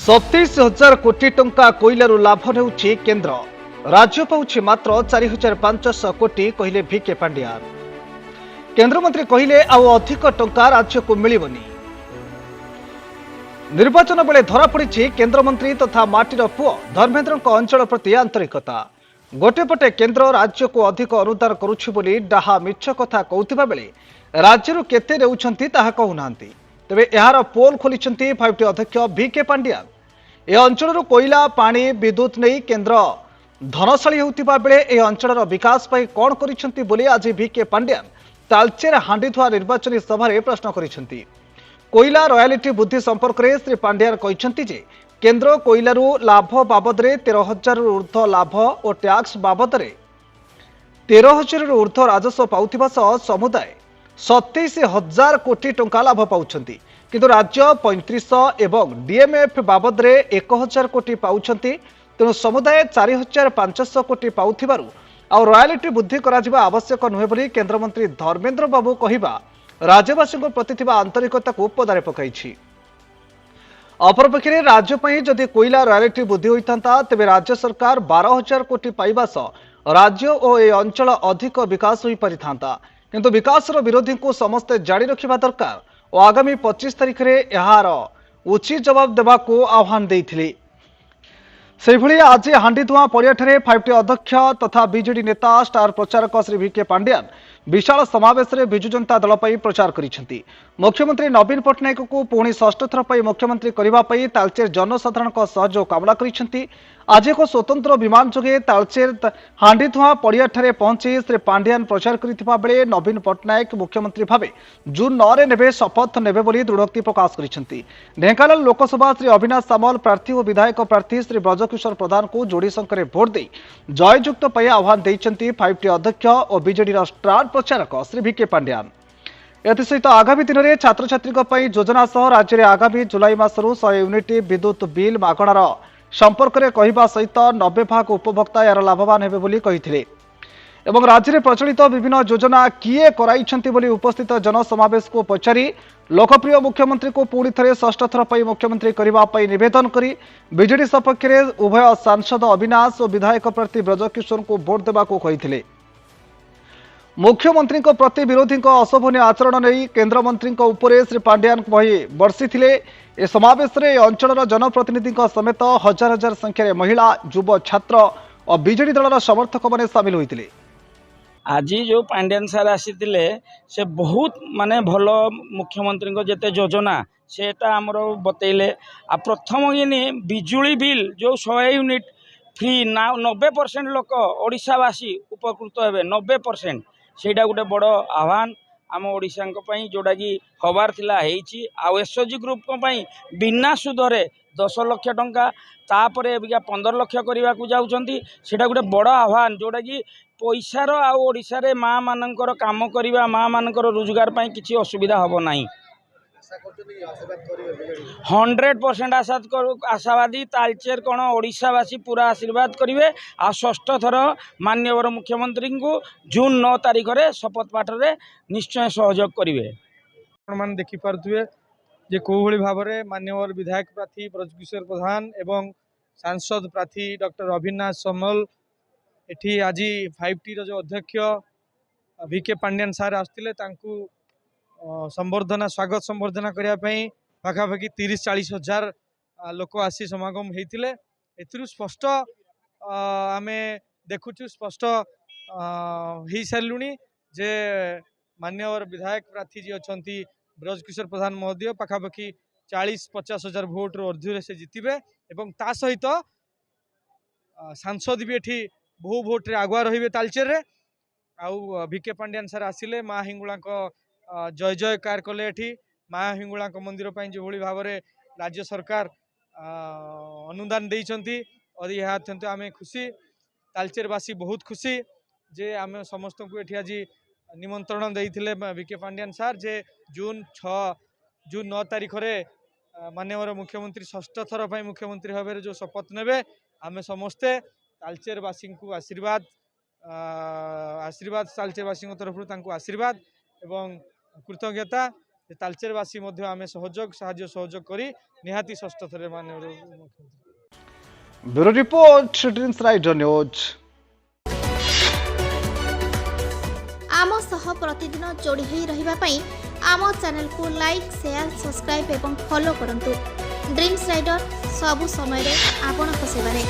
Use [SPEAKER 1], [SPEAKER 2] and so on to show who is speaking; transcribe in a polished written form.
[SPEAKER 1] 27,000 कोटी टंका कोइलारू लाभ नेउछि केंद्र। राज्य पाउछि मात्र 4,500 कोटी कहले भिके पांड्या। केंद्र मंत्री कहले आउ अधिक टंका राज्य को मिलिबनी। निर्वाचन बेले धरा पड़ी केंद्र मंत्री तथा माटीर पुओ धर्मेंद्र अंचल प्रति आंतरिकता। गोटेपटे केंद्र राज्य को अधिक अनुदान करुछि बोली डाहा मिछ कथा कहउथिबा बेले राज्यरू केते नेउछंती ताहा कहउनांती। तेबे एहार पोल खोलिछंती 5टी अध्यक्ष भिके पांड्या। ए अंचल कोईला पानी विद्युत नहीं केंद्र धनशाली होतिबा बेले ए अंचल विकास पाई कौन करिसेंती बोली आज भिके पांड्या तालचेर हांडीधुआ निर्वाचनी सभा प्रश्न करिसेंती। कोईला रॉयल्टी वृद्धि संपर्क में श्री पांड्या कहते जे केंद्र कोईलारू लाभ बाबद 13,000 ऊर्ध्व लाभ और टैक्स बाबद 13,000 ऊर्ध्व राजस्व पाउथिबा सह समुदाय 27,000 कोटी टंका लाभ पाउछंती। किंतु राज्य 3500 एवं डीएमएफ बाबद 1,000 कोटी पाउछंती। तेणु समुदाय 4,500 कोटी पाउथिबारु आ रॉयल्टी वृद्धि कराजिबा आवश्यक नुहे बोली केंद्रमंत्री धर्मेंद्र बाबू कहिबा राज्यवासी प्रति थिबा आंतरिकता को पदारे पकाइछि। अपरपक्षे राज्य पई जदि कोईला रॉयल्टी वृद्धि होइथांता तेबे राज्य सरकार 12,000 कोटी पाइबा सह राज्य और ए अंचल अधिक विकास होई परिथांता। किंतु विकासर विरोधी को समस्ते जारी रखिबा दरकार और आगामी 25 तारिख रे एहार उचित जवाब देबा को आह्वान देइथिले। सेहिभଳି आज हांडीधुआ पड़ियाठारे 5टी अध्यक्ष तथा बीजेडी नेता स्टार प्रचारक श्री भिके पांड्या विशाल समावेश में विजु जनता दल पर प्रचार करिसेंती। मुख्यमंत्री नवीन पट्टनायक को पुणी षष्ठ थर पर मुख्यमंत्री करबा पई तालचेर जनसाधारण सहयोग कामना करिसेंती। आज एक स्वतंत्र विमान जोगे तालचेर हांडीधुआ पड़ियाठारे पहुंची श्री पांड्यान प्रचार करथिबा बेले नवीन पट्टनायक मुख्यमंत्री भावे जून 9 रे नेबे शपथ नेबे बोली दृढ़ोक्ति प्रकाश करिसेंती। ढेंकानाल लोकसभा श्री अविनाश सामल प्रार्थी और विधायक प्रार्थी श्री ब्रजकिशोर प्रधान को जोड़ी संकर भोट दे जययुक्त पाई आह्वान देइछंती 5टी अध्यक्ष और बीजेडी स्टार प्रचारक श्री भिके पांड्या। एसहित आगामी दिन में छात्र छात्री योजना सह राज्य में आगामी जुलाई मासरू 100 यूनिट विद्युत बिल मागणार संपर्क में कहवा सहित 90 भाग उपभोक्ता यार लाभवान हेबे बोली कहिथिले। एवं राज्य में प्रचलित विभिन्न योजना किए कराइछंती बोली उपस्थित जनसमावेश को पचारि लोकप्रिय मुख्यमंत्री को पुणी थे षष्ठ थर पर मुख्यमंत्री करने निवेदन करी बीजेडी सपक्ष में उभय सांसद अविनाश और विधायक प्रार्थी ब्रजकिशोर को भोट देवा कहिथिले। मुख्यमंत्री प्रति विरोधी अशोभनीय आचरण नहीं केंद्र मंत्री श्री पांड्यान बर्षि ए समावेश में अंचल जनप्रतिनिधि समेत हजार हजार संख्यार महिला युव छात्र और बीजेडी दल समर्थक मैंने सामिल होते।
[SPEAKER 2] आज जो पांड्यान सार आसी से बहुत माने भल मुख्यमंत्री जिते योजना सेटा आमर बतैले। आ प्रथम कि बिजुली बिल जो 100 यूनिट फ्री ना 90% लोक ओडिशावासी उपकृत हेबे 90% सेटा गोटे बड़ आह्वान आम ओडिशा जोटा कि हबार थिला हेइची। आ एसओजी ग्रुप बिना सुधरे 10 लाख टंका तापर 15 लाख करने को जाउछंती सेटा गोटे बड़ आह्वान जोटा कि पैसार आड़शा माँ मानकर काम करवा माँ मानकर रोजगार पाई किसी असुविधा हम ना 100% आशावादी तालचेर कौन ओडिशावासी पूरा आशीर्वाद करेंगे। आ षष्ठ थर माननीय मुख्यमंत्री को जून 9 तारिख में शपथ पाठ में निश्चय सहयोग करेंगे।
[SPEAKER 3] मान देखिपे जे कौ भाव में माननीय विधायक प्रार्थी ब्रजकिशोर प्रधान एवं सांसद प्रार्थी डॉक्टर अविनाश समल एठी आज 5टी जो अध्यक्ष भिके पांड्यान सार आसते संबर्धना स्वागत संबर्धना करने पाखापाखि 30-40 हजार लोक आसी समागम होते। ए स्पष्ट आम देखुचु स्पष्ट हो सारू जे माननीय विधायक प्रार्थी जी अच्छा ब्रजकिशोर प्रधान महोदय पाखापाखि 40-50 हजार भोट अर्धे से जितबे एवं ता सहित सांसद भी एठी बहु भोट रे आगुआ रही तालचेर रे। आउ भिके पांड्यान सर आसिले माँ हिंगुला जय जयकार कले। एठी माँ हिंगुला मंदिर जो भाव में राज्य सरकार अनुदान देइछंती और यह अत्यंत आम खुशी तालचेरवासी बहुत खुशी जे आम समस्त को एठी आज निमंत्रण देइथिले भिके पांड्यान सर जे जून 9 तारिख में माननीय मुख्यमंत्री षष्ठ थर पर मुख्यमंत्री भाव में जो शपथ नेबे आम समस्ते तालचेरवासी को आशीर्वाद आशीर्वाद तालचेरवासी तरफ आशीर्वाद एवं कृतज्ञता ଯେ ତାଲଚେରବାସୀ ମଧ୍ୟ ଆମେ ସାହାଯ୍ୟ ସହଯୋଗ କରି ନିହାତି ଷଷ୍ଠ ଥରେ ମାନ୍ୟବର ମୁଖ୍ୟମନ୍ତ୍ରୀ।
[SPEAKER 1] Bureau report dreams rider news.
[SPEAKER 4] आम सह प्रतिदिन जोड़ी होई रहिबा पई आम चैनल को लाइक शेयर सब्सक्राइब एवं फॉलो करंतु। ड्रीम्स राइडर सबु समय रे आपन सेवा रे।